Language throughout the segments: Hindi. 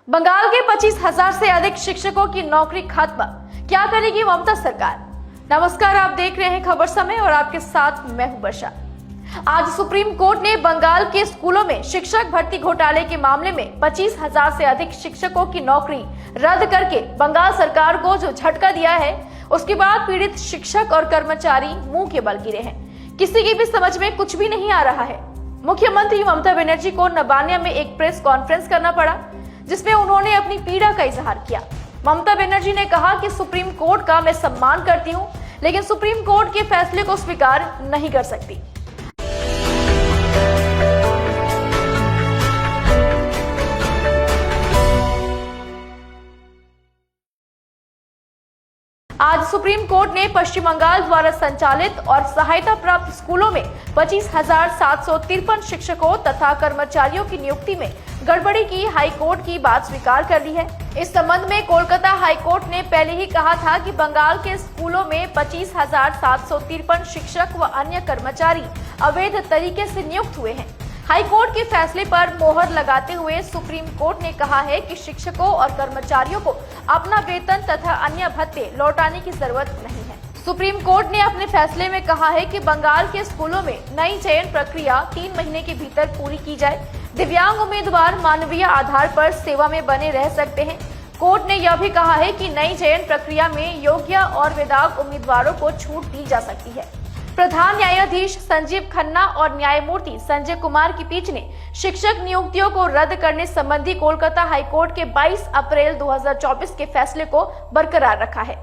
बंगाल के 25,000 से अधिक शिक्षकों की नौकरी खत्म, क्या करेगी ममता सरकार। नमस्कार, आप देख रहे हैं खबर समय और आपके साथ मैं हूं वर्षा। आज सुप्रीम कोर्ट ने बंगाल के स्कूलों में शिक्षक भर्ती घोटाले के मामले में 25,000 से अधिक शिक्षकों की नौकरी रद्द करके बंगाल सरकार को जो झटका दिया है, उसके बाद पीड़ित शिक्षक और कर्मचारी मुंह के बल गिरे हैं। किसी की भी समझ में कुछ भी नहीं आ रहा है। मुख्यमंत्री ममता बनर्जी को नबानिया में एक प्रेस कॉन्फ्रेंस करना पड़ा, जिसमें उन्होंने अपनी पीड़ा का इजहार किया। ममता बनर्जी ने कहा कि सुप्रीम कोर्ट का मैं सम्मान करती हूं, लेकिन सुप्रीम कोर्ट के फैसले को स्वीकार नहीं कर सकती। आज सुप्रीम कोर्ट ने पश्चिम बंगाल द्वारा संचालित और सहायता प्राप्त स्कूलों में 25,753 शिक्षकों तथा कर्मचारियों की नियुक्ति में गड़बड़ी की हाई कोर्ट की बात स्वीकार कर ली है। इस संबंध में कोलकाता हाई कोर्ट ने पहले ही कहा था कि बंगाल के स्कूलों में 25,753 शिक्षक व अन्य कर्मचारी अवैध तरीके से नियुक्त हुए हैं। हाई कोर्ट के फैसले पर मोहर लगाते हुए सुप्रीम कोर्ट ने कहा है कि शिक्षकों और कर्मचारियों को अपना वेतन तथा अन्य भत्ते लौटाने की जरूरत नहीं है। सुप्रीम कोर्ट ने अपने फैसले में कहा है कि बंगाल के स्कूलों में नई चयन प्रक्रिया 3 महीने के भीतर पूरी की जाए। दिव्यांग उम्मीदवार मानवीय आधार पर सेवा में बने रह सकते हैं। कोर्ट ने यह भी कहा है कि नई चयन प्रक्रिया में योग्य और विदाग उम्मीदवारों को छूट दी जा सकती है। प्रधान न्यायाधीश संजीव खन्ना और न्यायमूर्ति संजय कुमार की पीठ ने शिक्षक नियुक्तियों को रद्द करने संबंधी कोलकाता हाईकोर्ट के 22 अप्रैल 2024 के फैसले को बरकरार रखा है।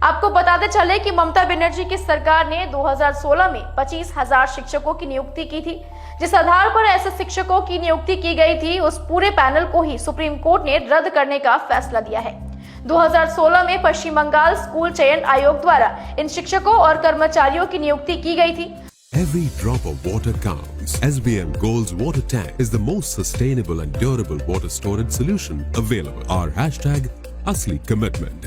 आपको बताते चले कि ममता बनर्जी की सरकार ने 2016 में 25,000 शिक्षकों की नियुक्ति की थी। जिस आधार पर ऐसे शिक्षकों की नियुक्ति की गई थी, उस पूरे पैनल को ही सुप्रीम कोर्ट ने रद्द करने का फैसला दिया है। 2016 में पश्चिम बंगाल स्कूल चयन आयोग द्वारा इन शिक्षकों और कर्मचारियों की नियुक्ति की गई थी। Every drop of water counts. SBM Gold's water tank is the most sustainable and durable water storage solution available. Our hashtag असली commitment.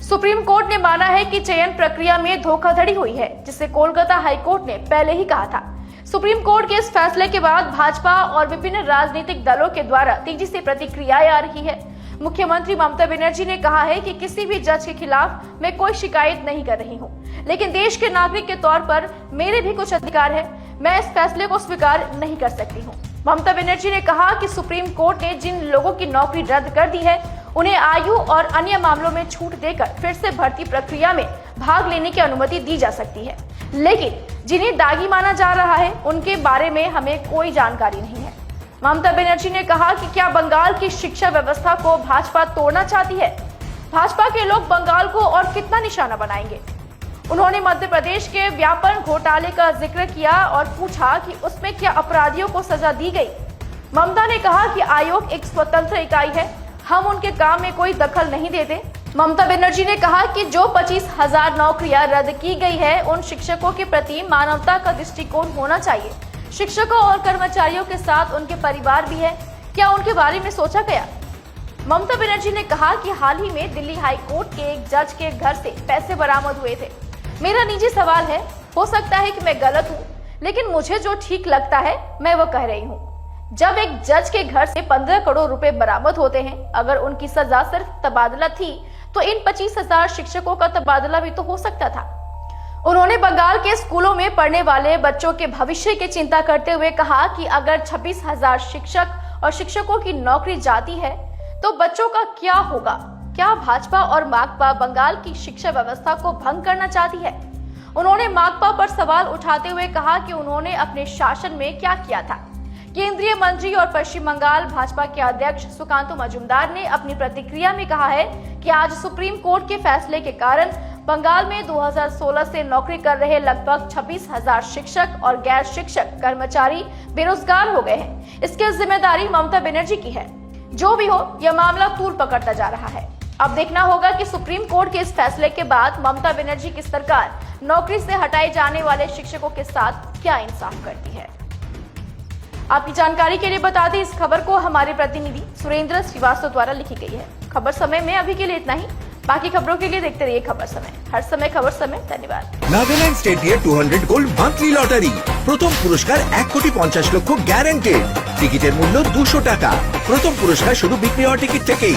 सुप्रीम कोर्ट ने माना है कि चयन प्रक्रिया में धोखाधड़ी हुई है, जिसे कोलकाता हाईकोर्ट ने पहले ही कहा था। सुप्रीम कोर्ट के इस फैसले के बाद भाजपा और विभिन्न राजनीतिक दलों के द्वारा तेजी से प्रतिक्रियाएं आ रही है। मुख्यमंत्री ममता बनर्जी ने कहा है कि किसी भी जज के खिलाफ मैं कोई शिकायत नहीं कर रही हूं, लेकिन देश के नागरिक के तौर पर मेरे भी कुछ अधिकार है। मैं इस फैसले को स्वीकार नहीं कर सकती हूं। ममता बनर्जी ने कहा कि सुप्रीम कोर्ट ने जिन लोगों की नौकरी रद्द कर दी है, उन्हें आयु और अन्य मामलों में छूट देकर फिर से भर्ती प्रक्रिया में भाग लेने की अनुमति दी जा सकती है, लेकिन जिन्हें दागी माना जा रहा है, उनके बारे में हमें कोई जानकारी नहीं है। ममता बनर्जी ने कहा कि क्या बंगाल की शिक्षा व्यवस्था को भाजपा तोड़ना चाहती है? भाजपा के लोग बंगाल को और कितना निशाना बनाएंगे? उन्होंने मध्य प्रदेश के व्यापम घोटाले का जिक्र किया और पूछा कि उसमें क्या अपराधियों को सजा दी गई। ममता ने कहा कि आयोग एक स्वतंत्र इकाई है, हम उनके काम में कोई दखल नहीं देते। ममता बनर्जी ने कहा कि जो 25,000 नौकरियां रद्द की गई है, उन शिक्षकों के प्रति मानवता का दृष्टिकोण होना चाहिए। शिक्षकों और कर्मचारियों के साथ उनके परिवार भी है, क्या उनके बारे में सोचा गया? ममता बनर्जी ने कहा कि हाल ही में दिल्ली हाई कोर्ट के एक जज के घर से पैसे बरामद हुए थे। मेरा निजी सवाल है, हो सकता है कि मैं गलत हूँ, लेकिन मुझे जो ठीक लगता है मैं वो कह रही हूँ। जब एक जज के घर से 15 करोड़ रुपए बरामद होते हैं, अगर उनकी सजा सिर्फ तबादला थी, तो इन 25,000 शिक्षकों का तबादला भी तो हो सकता था। उन्होंने बंगाल के स्कूलों में पढ़ने वाले बच्चों के भविष्य की चिंता करते हुए कहा कि अगर 26,000 शिक्षक और शिक्षकों की नौकरी जाती है, तो बच्चों का क्या होगा? क्या भाजपा और माकपा बंगाल की शिक्षा व्यवस्था को भंग करना चाहती है? उन्होंने माकपा पर सवाल उठाते हुए कहा कि उन्होंने अपने शासन में क्या किया था। केंद्रीय मंत्री और पश्चिम बंगाल भाजपा के अध्यक्ष सुकांतु मजूमदार ने अपनी प्रतिक्रिया में कहा है कि आज सुप्रीम कोर्ट के फैसले के कारण बंगाल में 2016 से नौकरी कर रहे लगभग 26,000 शिक्षक और गैर शिक्षक कर्मचारी बेरोजगार हो गए हैं। इसकी जिम्मेदारी ममता बनर्जी की है। जो भी हो, यह मामला तूल पकड़ता जा रहा है। अब देखना होगा कि सुप्रीम कोर्ट के इस फैसले के बाद ममता बनर्जी की सरकार नौकरी से हटाए जाने वाले शिक्षकों के साथ क्या इंसाफ करती है। आपकी जानकारी के लिए बता दें, इस खबर को हमारे प्रतिनिधि सुरेंद्र श्रीवास्तव द्वारा लिखी गई है। खबर समय में अभी के लिए इतना ही। बाकी खबरों के लिए देखते रहिए खबर समय। हर समय खबर समय। धन्यवाद। नागालैंड स्टेट 200 गोल्ड मंथली लॉटारी प्रथम पुरस्कार 1,50,00,000 গ্যারান্টেড। টিকিটের মূল্য 200 টাকা। প্রথম পুরস্কার শুধু বিক্রি হওয়া টিকিট থেকেই।